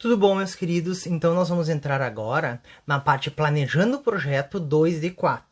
Tudo bom, meus queridos? Então nós vamos entrar agora na parte Planejando o Projeto 2D4,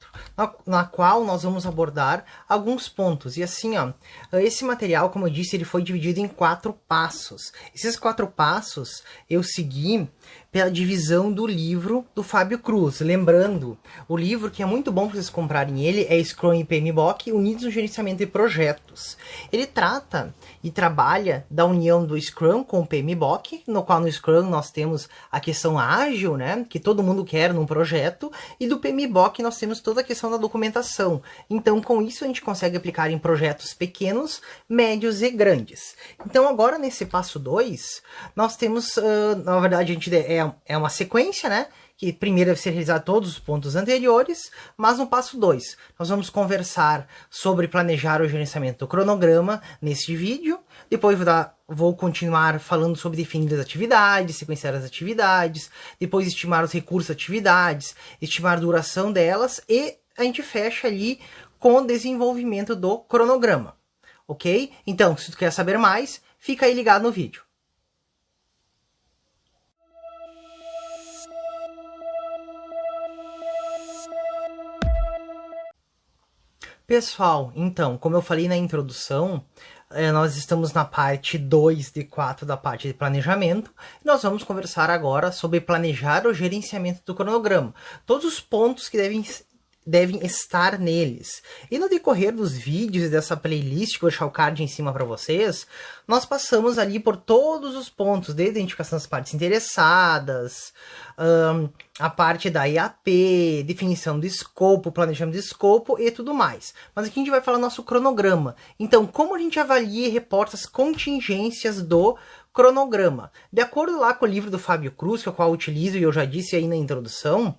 na qual nós vamos abordar alguns pontos. E assim, ó, esse material, como eu disse, ele foi dividido em 4 passos. Esses 4 passos eu segui pela divisão do livro do Fábio Cruz. Lembrando, o livro que é muito bom para vocês comprarem ele é Scrum e PMBOK Unidos no Gerenciamento de Projetos. Ele trata e trabalha da união do Scrum com o PMBOK, no qual no Scrum nós temos a questão ágil, né, que todo mundo quer num projeto, e do PMBOK nós temos toda a questão da documentação. Então, com isso a gente consegue aplicar em projetos pequenos, médios e grandes. Então, agora nesse passo 2, nós temos, na verdade, a gente é uma sequência, né, que primeiro deve ser realizar todos os pontos anteriores, mas no passo 2, nós vamos conversar sobre planejar o gerenciamento do cronograma neste vídeo. Depois vou continuar falando sobre definir as atividades, sequenciar as atividades, depois estimar os recursos das atividades, estimar a duração delas e a gente fecha ali com o desenvolvimento do cronograma, ok? Então, se tu quer saber mais, fica aí ligado no vídeo. Pessoal, então, como eu falei na introdução, nós estamos na parte 2 de 4 da parte de planejamento. E nós vamos conversar agora sobre planejar o gerenciamento do cronograma. Todos os pontos que devem estar neles. E no decorrer dos vídeos e dessa playlist, que eu vou deixar o card em cima para vocês, nós passamos ali por todos os pontos, desde a identificação das partes interessadas, a parte da IAP, definição do escopo, planejamento do escopo e tudo mais. Mas aqui a gente vai falar nosso cronograma. Então, como a gente avalia e reporta as contingências do cronograma? De acordo lá com o livro do Fábio Cruz, que é o qual eu utilizo e eu já disse aí na introdução,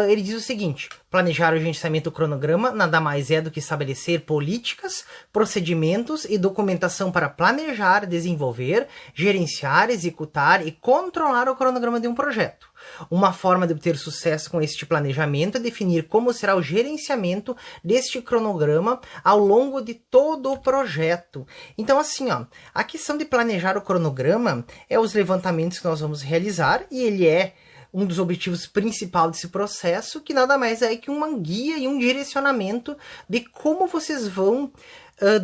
ele diz o seguinte: planejar o gerenciamento do cronograma nada mais é do que estabelecer políticas, procedimentos e documentação para planejar, desenvolver, gerenciar, executar e controlar o cronograma de um projeto. Uma forma de obter sucesso com este planejamento é definir como será o gerenciamento deste cronograma ao longo de todo o projeto. Então, assim, ó, a questão de planejar o cronograma é os levantamentos que nós vamos realizar, e ele é um dos objetivos principais desse processo, que nada mais é que uma guia e um direcionamento de como vocês vão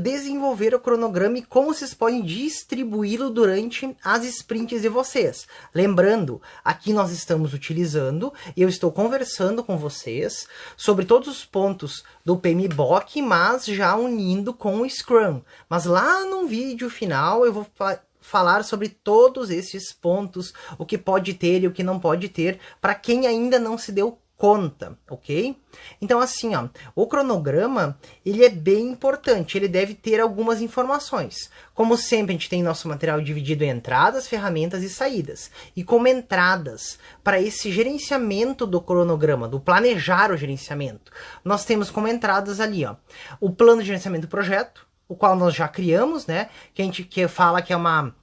desenvolver o cronograma e como vocês podem distribuí-lo durante as sprints de vocês. Lembrando, aqui nós estamos utilizando, e eu estou conversando com vocês sobre todos os pontos do PMBOK, mas já unindo com o Scrum. Mas lá no vídeo final eu vou falar sobre todos esses pontos, o que pode ter e o que não pode ter, para quem ainda não se deu conta, ok? Então, assim, ó, o cronograma, ele é bem importante, ele deve ter algumas informações. Como sempre, a gente tem nosso material dividido em entradas, ferramentas e saídas. E como entradas para esse gerenciamento do cronograma, do planejar o gerenciamento, nós temos como entradas ali, ó, o plano de gerenciamento do projeto, o qual nós já criamos, né? Que a gente fala que é uma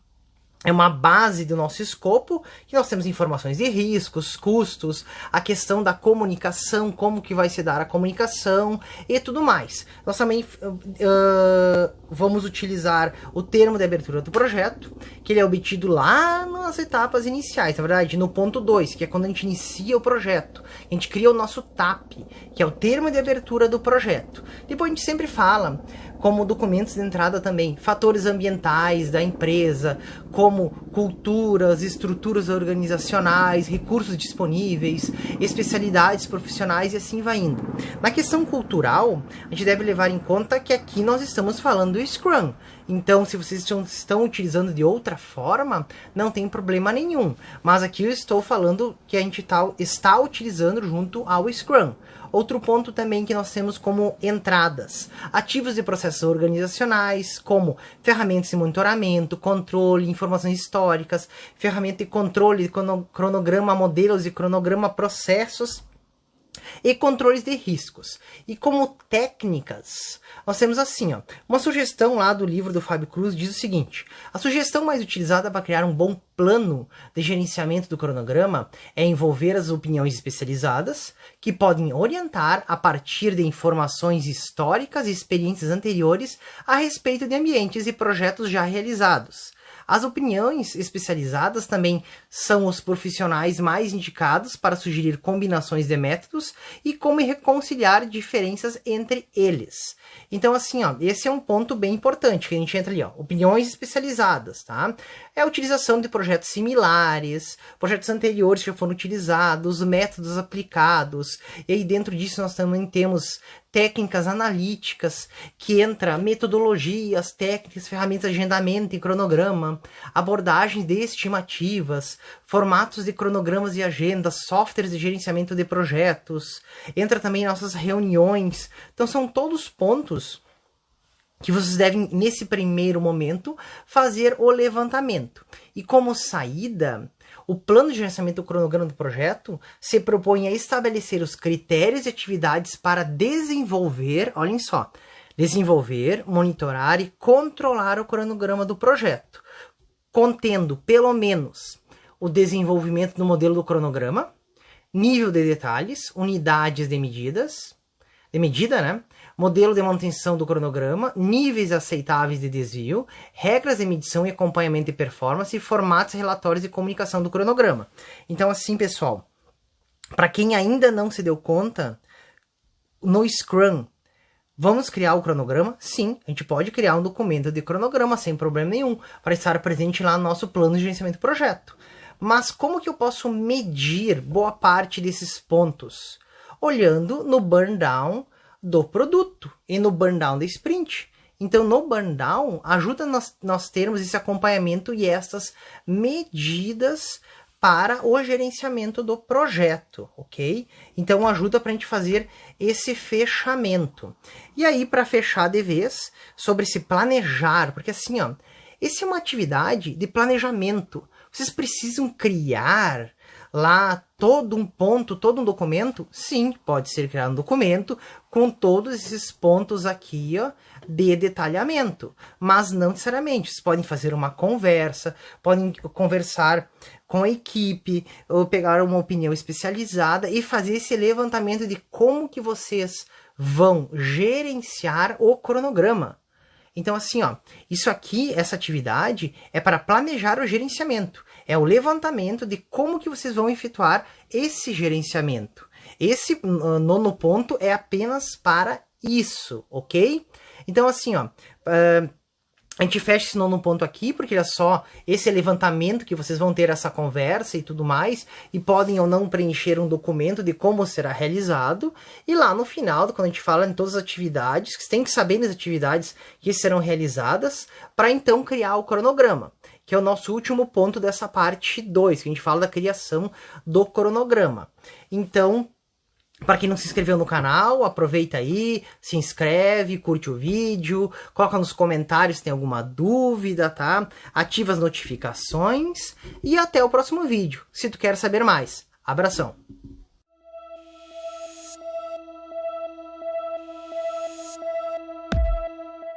base do nosso escopo, que nós temos informações de riscos, custos, a questão da comunicação, como que vai se dar a comunicação e tudo mais. Nós também vamos utilizar o termo de abertura do projeto, que ele é obtido lá nas etapas iniciais, na verdade, no ponto 2, que é quando a gente inicia o projeto. A gente cria o nosso TAP, que é o termo de abertura do projeto. Depois a gente sempre fala, como documentos de entrada também, fatores ambientais da empresa, como culturas, estruturas organizacionais, recursos disponíveis, especialidades profissionais e assim vai indo. Na questão cultural, a gente deve levar em conta que aqui nós estamos falando do Scrum. Então, se vocês estão utilizando de outra forma, não tem problema nenhum. Mas aqui eu estou falando que a gente está utilizando junto ao Scrum. Outro ponto também que nós temos como entradas: ativos de processos organizacionais, como ferramentas de monitoramento, controle, informações históricas, ferramenta de controle de cronograma, modelos de cronograma, processos e controles de riscos. E como técnicas, nós temos assim, ó, uma sugestão lá do livro do Fábio Cruz diz o seguinte: a sugestão mais utilizada para criar um bom plano de gerenciamento do cronograma é envolver as opiniões especializadas, que podem orientar a partir de informações históricas e experiências anteriores a respeito de ambientes e projetos já realizados. As opiniões especializadas também são os profissionais mais indicados para sugerir combinações de métodos e como reconciliar diferenças entre eles. Então, assim, ó, esse é um ponto bem importante que a gente entra ali, ó, opiniões especializadas, tá? É a utilização de projetos similares, projetos anteriores que foram utilizados, métodos aplicados, e aí dentro disso nós também temos técnicas analíticas, que entra metodologias, técnicas, ferramentas de agendamento e cronograma, abordagens de estimativas, formatos de cronogramas e agendas, softwares de gerenciamento de projetos, entra também nossas reuniões. Então são todos pontos que vocês devem, nesse primeiro momento, fazer o levantamento. E como saída, o plano de gerenciamento do cronograma do projeto se propõe a estabelecer os critérios e atividades para desenvolver, olhem só, desenvolver, monitorar e controlar o cronograma do projeto, contendo pelo menos o desenvolvimento do modelo do cronograma, nível de detalhes, unidades de medida, né? Modelo de manutenção do cronograma, níveis aceitáveis de desvio, regras de medição e acompanhamento de performance e formatos relatórios de comunicação do cronograma. Então, assim, pessoal, para quem ainda não se deu conta, no Scrum, vamos criar o cronograma? Sim, a gente pode criar um documento de cronograma sem problema nenhum, para estar presente lá no nosso plano de gerenciamento do projeto. Mas como que eu posso medir boa parte desses pontos? Olhando no burn down do produto e no burn down da sprint. Então, no burn down, ajuda nós termos esse acompanhamento e essas medidas para o gerenciamento do projeto, ok? Então, ajuda para a gente fazer esse fechamento. E aí, para fechar de vez, sobre se planejar, porque assim, ó, essa é uma atividade de planejamento. Vocês precisam criar lá todo um ponto, todo um documento? Sim, pode ser criado um documento com todos esses pontos aqui, ó, de detalhamento. Mas não necessariamente. Vocês podem fazer uma conversa, podem conversar com a equipe, ou pegar uma opinião especializada e fazer esse levantamento de como que vocês vão gerenciar o cronograma. Então, assim, ó, isso aqui, essa atividade, é para planejar o gerenciamento. É o levantamento de como que vocês vão efetuar esse gerenciamento. Esse nono ponto é apenas para isso, ok? Então, assim, ó, a gente fecha esse nono ponto aqui, porque é só esse levantamento que vocês vão ter essa conversa e tudo mais, e podem ou não preencher um documento de como será realizado, e lá no final, quando a gente fala em todas as atividades, que você tem que saber das atividades que serão realizadas, para então criar o cronograma, que é o nosso último ponto dessa parte 2, que a gente fala da criação do cronograma. Então, para quem não se inscreveu no canal, aproveita aí, se inscreve, curte o vídeo, coloca nos comentários se tem alguma dúvida, tá? Ativa as notificações e até o próximo vídeo, se tu quer saber mais. Abração!